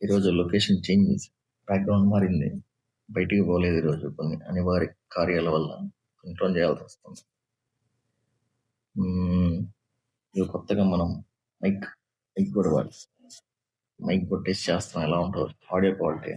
ఈరోజు location change చేసి background మారింది. బయటికి పోలేదు ఈరోజు కొన్ని అనివార్య కార్యాల వల్ల ఇంట్లోనే చేయాల్సి వస్తుంది. ఇది కొత్తగా మనం మైక్ కూడా వాడి మైక్ టెస్ట్ చేస్తాం, ఎలా ఉంటుందో ఆడియో క్వాలిటీ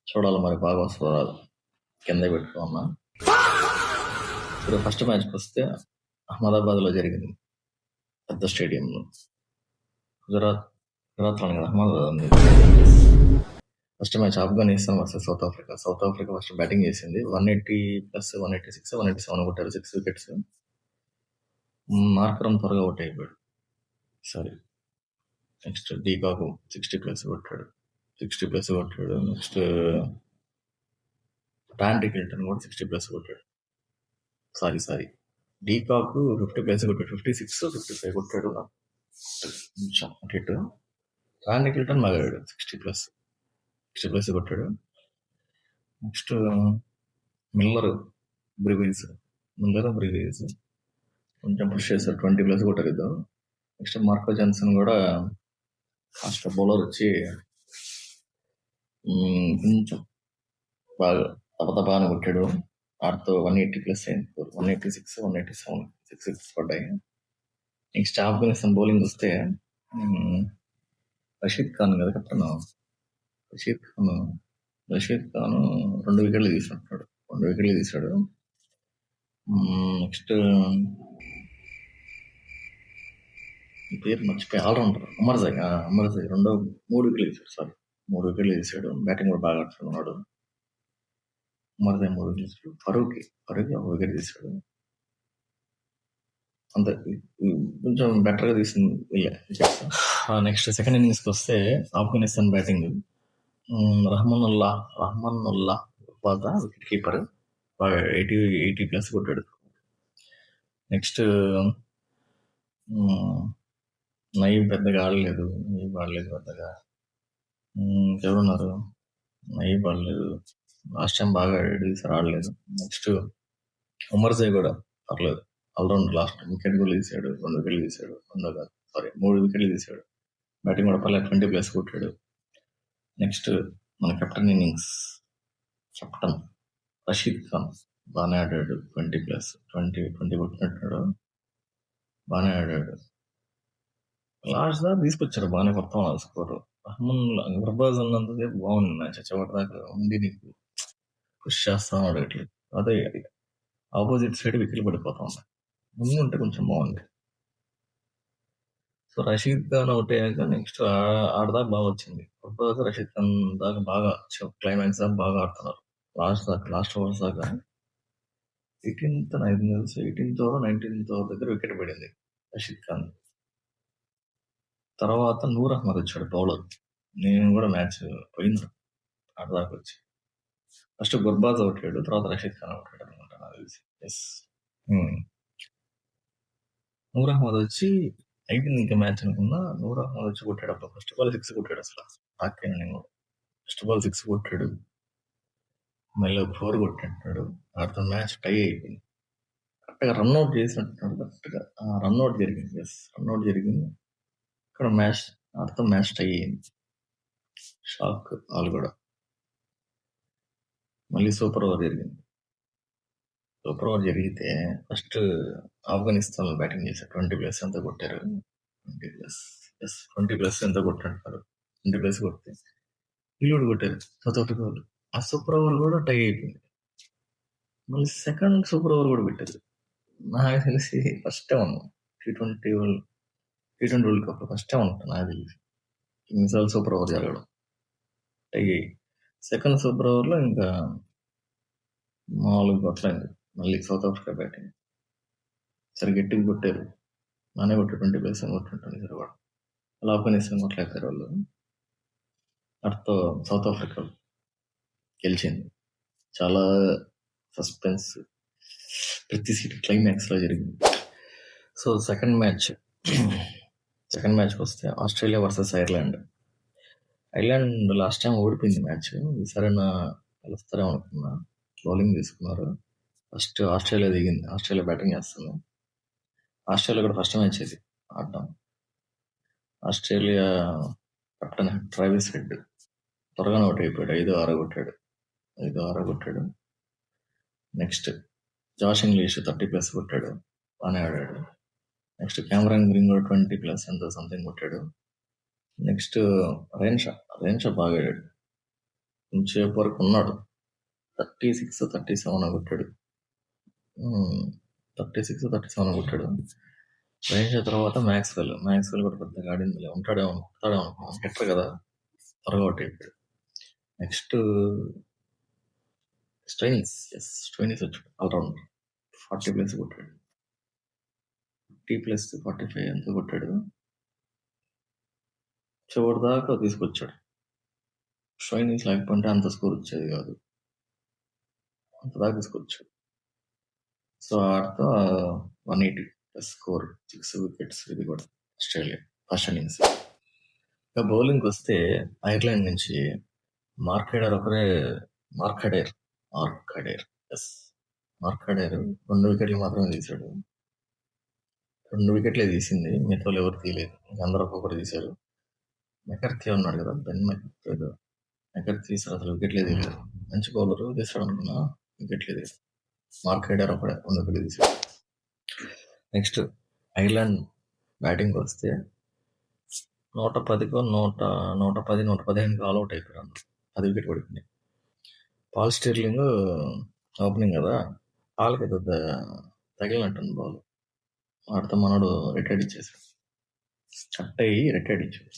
చూడాలి, మరి బాగా వస్తుందో రాదు. కింద పెట్టుకున్నా. ఇప్పుడు ఫస్ట్ మ్యాచ్కి వస్తే అహ్మదాబాద్లో జరిగింది, పెద్ద స్టేడియంలో. గుజరాత్లో కదా అహ్మదాబాద్ ఉంది. First match Afghanistan versus south Africa. South Africa first batting చేసింది. 180+, 186, 187 కొట్టారు, 6 వికెట్స్. మార్కరం త్వరగా అవుట్ అయిపోయాడు. సారీ, నెక్స్ట్ డీకాక్ 60+ కొట్టాడు. నెక్స్ట్ టాంటీ కిల్టన్ కూడా 60+ కొట్టాడు. సారీ డీకాక్ 50+ కొట్టాడు. 56, 55 కొట్టాడు. కొంచెం అటు టాంటీ కిల్టన్ మగాడు 60+ కొట్టాడు. నెక్స్ట్ మిల్లర్ బ్రివీస్ కొంచెం పుష్ చేశారు, 20+ కొట్టారు ఇద్దరు. నెక్స్ట్ మార్కో జాన్సన్ కూడా ఫాస్ట్ బౌలర్ వచ్చి కొంచెం బాగా తపతపాని కొట్టాడు. ఆడితో 180+ అయింది. 186, 187, 6 పడ్డాయి. నెక్స్ట్ ఆఫ్ఘనిస్తాన్ బౌలింగ్ వస్తే రషీద్ ఖాన్ కదా కెప్టెన్. రషీద్ ఖాన్ 2 వికెట్లు తీసాడు. నెక్స్ట్ పేరు మర్చిపోయి ఆల్రౌండర్ అమర్జాయ్ 3 వికెట్లు తీసాడు. 3 వికెట్లు తీసాడు. బ్యాటింగ్ కూడా బాగా ఆడుతున్నాడు. అమర్జాయ్ 3 వికెట్లు తీసాడు. ఫరూక్ 1 వికెట్ తీసాడు. అంతే, కొంచెం బెటర్గా తీసింది. నెక్స్ట్ సెకండ్ ఇన్నింగ్స్కి వస్తే Afghanistan batting Rahmanullah wicket keeper బాగా 80+ కొట్టాడు. నెక్స్ట్ నయీబ్ పెద్దగా ఆడలేదు పెద్దగా. ఎవరున్నారు? నయీబ్ ఆడలేదు. లాస్ట్ టైం బాగా ఆడలేదు. నెక్స్ట్ ఉమర్జాయ్ కూడా పర్లేదు, ఆల్రౌండ్. లాస్ట్ వికెట్ కూడా తీసాడు. 2 వికెట్లు తీసాడు. 3 వికెట్లు తీసాడు. బ్యాటింగ్ కూడా పర్లేదు, 20+ కొట్టాడు. నెక్స్ట్ మన కెప్టెన్ ఇన్నింగ్స్ రషీద్ ఖాన్ బాగానే ఆడాడు. 20+ కొట్టినట్టున్నాడు. బాగానే ఆడాడు. లాస్ట్ దాకా తీసుకొచ్చారు, బాగానే కొడతాం స్కోర్. గుర్బాజ్ ఉన్నంతసేపు బాగుంది మ్యాచ్. చివరిదాకా ఉంది, నీకు పుష్ చేస్తా ఉన్నాడు. ఇట్లా అదే ఆపోజిట్ సైడ్ వికెట్లు పడిపోతా ఉన్నాయి. ముందు ఉంటే కొంచెం బాగుంది. సో రషీద్ ఖాన్ అవుట్ అయ్యాక నెక్స్ట్ ఆడదాకా బాగా వచ్చింది. గుర్బాజ్ రషీద్ ఖాన్ దాకా బాగా క్లైమాక్స్ దాకా బాగా ఆడుతున్నారు. లాస్ట్ ఓవర్స్ దాకా 18th ఓవర్ 19th ఓవర్ దగ్గర వికెట్ పడింది రషీద్ ఖాన్. తర్వాత నూర్ అహ్మద్ వచ్చాడు బౌలర్. నేను కూడా మ్యాచ్ పోయింది ఆడదాకా వచ్చి. ఫస్ట్ గుర్బాజ్ అవుట్ అయ్యాడు, తర్వాత రషీద్ ఖాన్ అవుట్ అయ్యాడు అనమాట నాకు తెలిసి. నూర్ అహ్మద్ వచ్చి అయిపోయింది ఇంకా మ్యాచ్ అనుకున్నా. నూర్ అహ్మద్ వచ్చి కొట్టాడు. అప్పుడు ఫస్ట్ బాల్ 6 కొట్టాడు. అసలు నేను ఫస్ట్ బాల్ 6 కొట్టాడు, మళ్ళీ 4 కొట్టినట్టున్నాడు. ఆడితో మ్యాచ్ టై అయిపోయింది. కరెక్ట్గా రన్అట్ చేసినట్టున్నాడు. కరెక్ట్గా రన్అట్ జరిగింది. ఇక్కడ మ్యాచ్ టై అయింది. షాక్ వాళ్ళు కూడా. మళ్ళీ సూపర్ ఓవర్ జరిగితే ఫస్ట్ ఆఫ్ఘనిస్తాన్ బ్యాటింగ్ చేశారు. 20+ ఎంత కొట్టారు? 20+ ఎంత కొట్టారు? 20+ కొడితే వీళ్ళు కొట్టారు సౌత్ ఆఫ్రికా వాళ్ళు. ఆ సూపర్ ఓవర్ కూడా టై అయిపోయింది. మళ్ళీ సెకండ్ సూపర్ ఓవర్ కూడా పెట్టారు. నాకు తెలిసి ఫస్ట్ టైం ఉన్నాం T20 world cup first time ఉంటాను నాకు తెలిసి ఇన్నిసార్లు సూపర్ ఓవర్ జరగడం. టై సెకండ్ సూపర్ ఓవర్లో ఇంకా 4 కొట్టలేదు. మళ్ళీ సౌత్ ఆఫ్రికా బ్యాటింగ్ సరే గట్టిగా కొట్టారు. నానే కొట్టారు. 20+ అని కొట్టుంటాను సరే కూడా. అలా ఆఫ్ఘనిస్తాన్ కొట్టలేకపోయారు వాళ్ళు. అటుతో సౌత్ ఆఫ్రికా గెలిచింది. చాలా సస్పెన్స్, ప్రతి సీట్ క్లైమాక్స్లో జరిగింది. సో సెకండ్ మ్యాచ్కి వస్తే Australia versus Ireland last time ఓడిపోయింది మ్యాచ్. ఈసారి కలుస్తారేమో అనుకున్నా. బౌలింగ్ తీసుకున్నారు. ఫస్ట్ ఆస్ట్రేలియా బ్యాటింగ్ చేస్తుంది. ఆస్ట్రేలియా కూడా ఫస్ట్ మ్యాచ్ ఇది ఆడటం. ఆస్ట్రేలియా కెప్టెన్ ట్రావిస్ హెడ్ త్వరగానే అవుట్ అయిపోయాడు. 5-6 కొట్టాడు. 5-6 కొట్టాడు. నెక్స్ట్ జాష్ ఇంగ్లీష్ 30+ కొట్టాడు. బాగానే ఆడాడు. నెక్స్ట్ కెమెరాన్ గ్రీన్ కూడా 20+ ఎంతో సంథింగ్ కొట్టాడు. నెక్స్ట్ రేన్షా బాగా ఆడాడు. కొంచెంసేపు వరకు ఉన్నాడు. 36-37 కొట్టాడు. 36-37 కొట్టాడు. రేంజ్ తర్వాత మ్యాక్స్వెల్ కూడా పెద్దగా ఆడింది. ఉంటాడేమో అనుకున్నాను. హిట్టర్ కదా, త్వరగా అవుట్ అయిపోయాడు. నెక్స్ట్ స్టైనిస్ వచ్చాడు ఆల్రౌండర్. 40+ కొట్టాడు. 50+45 ఎంత కొట్టాడు. చివరి దాకా తీసుకొచ్చాడు. స్టైనిస్ లేకపోతే అంత స్కోర్ వచ్చేది కాదు. అంత దాకా తీసుకొచ్చాడు. సో ఆడితో 180+ స్కోర్, 6 వికెట్స్. ఇది కూడా ఆస్ట్రేలియా ఫస్ట్ ఇన్నింగ్స్. ఇక బౌలింగ్కి వస్తే ఐర్లాండ్ నుంచి మార్కడేర్ 2 వికెట్లు మాత్రమే తీశాడు. 2 వికెట్లే తీసింది, మిగతా ఎవరు తీయలేదు. అందరూ ఒక్కొక్కరు తీశారు. మెకర్తీ ఉన్నాడు కదా, బెన్ మెకర్తీ తీసాడు, అసలు వికెట్లే తీయలేదు. మంచి బౌలర్ తీసాడు అనుకున్నా, వికెట్లే తీసాడు. మార్కడేర్ ఒకడే 2 వికెట్లు తీశాడు. నెక్స్ట్ ఐర్లాండ్ బ్యాటింగ్ వస్తే 110 115 ఆల్అౌట్ అయిపోయాడు. 10 వికెట్ పడిపోయింది. పాల్ స్టిర్లింగ్ ఓపెనింగ్ కదా, పాల్కి ఏదో తగిలినట్టుంది బాల్. వాడితో మనోడు రిటైర్డ్ ఇచ్చేసాడు. కట్ అయ్యి రిటైర్డ్ ఇచ్చాడు.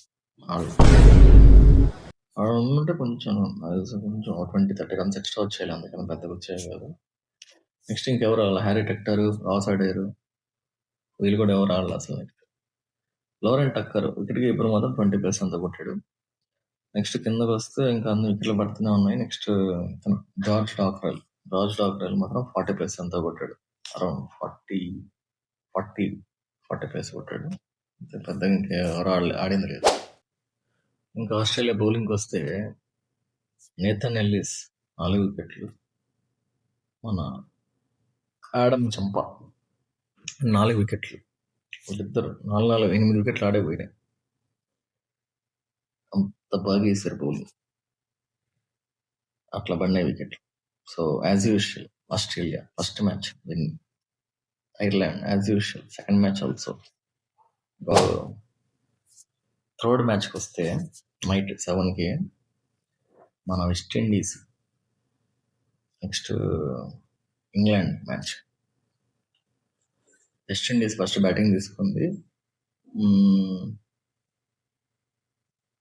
ఆడ ఉంటే కొంచెం 20-30 రన్స్ ఎక్స్ట్రా వచ్చేయాలి, అందుకని పెద్దగా వచ్చాయి కాదు. నెక్స్ట్ ఇంకెవరు ఆడాలి? హ్యారీ టెక్టర్, రాస్ ఆడారు. వీళ్ళు కూడా ఎవరు ఆడాలి అసలు. లోరెన్ టక్కర్ వికెట్ కీపర్ మాత్రం 20+ అంత కొట్టాడు. నెక్స్ట్ కిందకు వస్తే ఇంకా అన్ని వికెట్లు పడుతూనే ఉన్నాయి. నెక్స్ట్ జార్జ్ డాక్రెల్ మాత్రం 40+ అంతా కొట్టాడు. అరౌండ్ 40+ కొట్టాడు. పెద్దగా ఇంకెవరు ఆడింది లేదు. ఇంకా ఆస్ట్రేలియా బౌలింగ్కి వస్తే నేథన్ ఎల్లిస్ 4 వికెట్లు, మన ఆడమ్ చంపా 4 వికెట్లు. వాళ్ళిద్దరు 8 వికెట్లు ఆడేపోయినాయి. అంత బాగా వేసారు బౌలింగ్, అట్లా పడినాయి వికెట్లు. So as usual Australia first match win. Ireland as usual second match also. Third మ్యాచ్కి వస్తే నైట్ 7కి మన West Indies, next England match. West Indies first batting తీసుకుంది.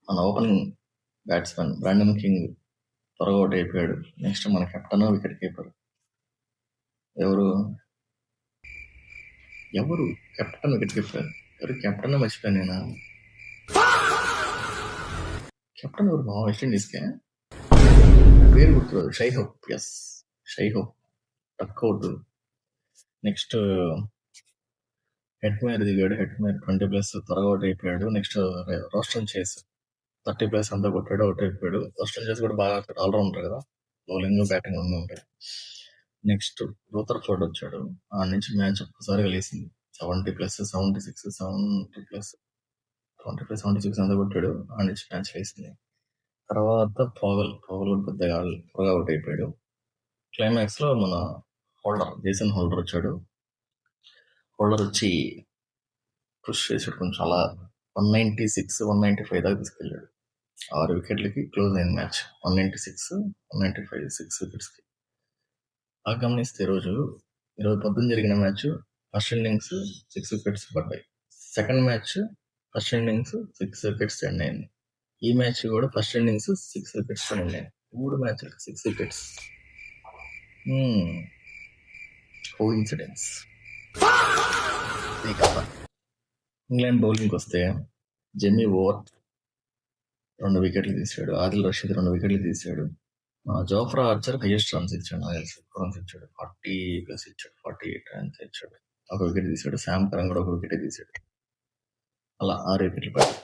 మన ఓపెనింగ్ బ్యాట్స్మెన్ బ్రాండన్ కింగ్ త్వరగా అవుట్ అయిపోయాడు. నెక్స్ట్ మన కెప్టెన్ వికెట్ కీపర్ ఎవరు కెప్టెన్ వికెట్ కీపర్ కెప్టెన్ మర్చిపోయాను నేను. కెప్టెన్ ఎవరు మా వెస్టిండీస్కే పేరు గుర్తురాదు. షైహోప్ టక్అవుట్. నెక్స్ట్ హెడ్మేర్ దిగాడు. 20+ త్వరగా అవుట్ అయిపోయాడు. నెక్స్ట్ రోస్టన్ చేస్ 30+ అంతా కొట్టాడు, అవుట్ అయిపోయాడు. రోస్టన్ చేస్ కూడా బాగా ఆల్రౌండర్ కదా, బౌలింగ్ బ్యాటింగ్ అన్నీ ఉంటాయి. నెక్స్ట్ రూథర్ఫోర్డ్ వచ్చాడు. ఆ నుంచి మ్యాచ్ ఒక్కసారి కలిసింది. 70+, 76, 70+, అంతా కొట్టాడు. ఆ నుంచి మ్యాచ్ వేసింది. తర్వాత పవల్ కూడా పెద్దగా త్వరగా అవుట్ అయిపోయాడు. క్లైమాక్స్ లో మన జేసన్ హోల్డర్ వచ్చాడు. హోల్డర్ వచ్చి పుష్ చేసాడు కొంచెం, అలా 196, 195 దాకా తీసుకెళ్ళాడు. 6 వికెట్లకి క్లోజ్ అయింది మ్యాచ్. 196, 195, 6 వికెట్స్కి. బాగా గమనిస్తే ఈరోజు పొద్దున్న జరిగిన మ్యాచ్ ఫస్ట్ ఇన్నింగ్స్ 6 వికెట్స్ పడ్డాయి. Second match first innings 6 wickets end అయింది. ఈ మ్యాచ్ కూడా ఫస్ట్ ఇన్నింగ్స్ 6 వికెట్స్ ఎండ్ అయింది. 3 మ్యాచ్లకు 6 వికెట్స్. కోఇన్సిడెన్స్. ఇంగ్లాండ్ బౌలింగ్కి వస్తే జెమీ ఓవర్ట్ 2 వికెట్లు తీసాడు. ఆదిల్ రషీద్ 2 వికెట్లు తీసాడు. జోఫ్రా ఆర్చర్ హైయెస్ట్ రన్స్ ఇచ్చాడు. 40+ ఇచ్చాడు. 48 రన్స్ ఇచ్చాడు. 1 వికెట్ తీసాడు. శామ్ కరణ్ కూడా 1 వికెట్ తీసాడు. అలా 6 వికెట్లు పడ్డాయి.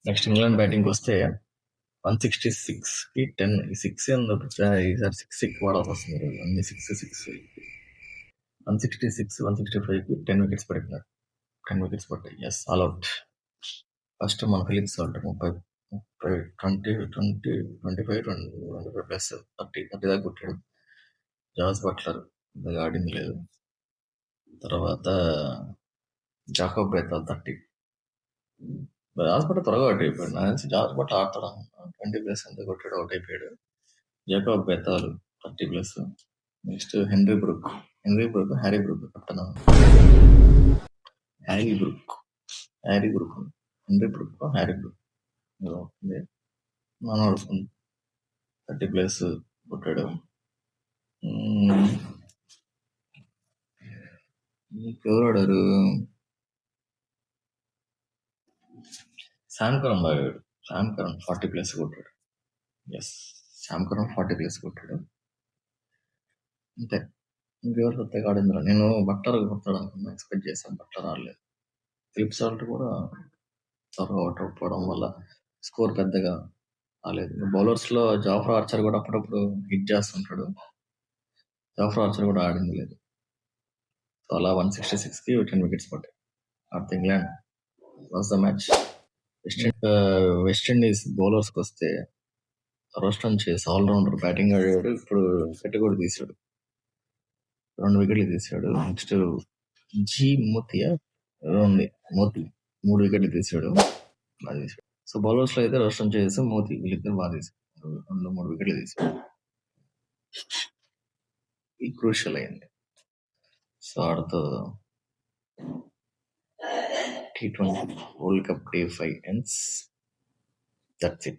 నెక్స్ట్ ఇంగ్లాండ్ బ్యాటింగ్ వస్తే 166కి 10. 6 ఈసారి 6 ఎక్కువ వాడాల్సి వస్తుంది. అన్ని 6. 166, 165కి 10 వికెట్స్ పడిపోయినారు. 10 వికెట్స్ పడ్డాయి. ఆల్అౌట్. ఫస్ట్ మన ఫిలిప్స్ అవుట్ 30 20, 20, 25, 25 ప్లస్ 30 దాకా కొట్టాడు. జాస్ బట్లర్ పెద్దగా ఆడింది లేదు. తర్వాత జాకబ్ బెతల్ 30. జాస్ బట్లర్ త్వరగా అవుట్ అయిపోయాడు. నాకు తెలిసి జాస్ బట్లర్ ఆడతాడు 20 ప్లస్ ఎంత కొట్టాడు, అవుట్ అయిపోయాడు. Jacob Bethell 30 plus. Next Harry Brook, captain Harry Brook, Henry Brook, మనోడు 30 ప్లస్ కొట్టాడు. ఎవరు ఆడారు? శామ్ కరణ్ బాగా ఆడాడు. శామ్ కరణ్ 40 ప్లస్ కొట్టాడు. ఎస్, శామ్ కరణ్ 40 ప్లస్ కొట్టాడు. అంతే, ఇంకెవరు కొత్తగా ఆడిందిరా. నేను బట్లర్ కొడతాడు అనుకున్నా, ఎక్స్పెక్ట్ చేశాను. బట్లర్ ఆడలేదు. ఫిలిప్ సాల్ట్ కూడా త్వరగా అవుట్ అయిపోవడం వల్ల స్కోర్ పెద్దగా రాలేదు. బౌలర్స్ లో జాఫర్ ఆర్చర్ కూడా అప్పుడప్పుడు హిట్ చేస్తుంటాడు. జాఫర్ ఆర్చర్ కూడా ఆడింది లేదు. సో అలా 166కి 10 వికెట్స్ పడ్డాయి. ఆడితే England was the match. West Indies బౌలర్స్కి వస్తే రోస్టన్ చేసి ఆల్రౌండర్ బ్యాటింగ్ ఆడాడు. ఇప్పుడు వికెట్ కూడా తీసాడు, 2 వికెట్లు తీసాడు. నెక్స్ట్ జీ మోతియా ఉంది, మోతి 3 వికెట్లు తీసాడు, బాగా తీసాడు. సో బౌలర్స్ లో అయితే రోస్టన్ చేసి మోతి వీళ్ళిద్దరు బాగా తీసాడు, 2-3 వికెట్లు తీసాడు. ఈ క్రూషియల్ అయింది. సో ఆడుతూ T20 World Cup Day 5 ends. That's it.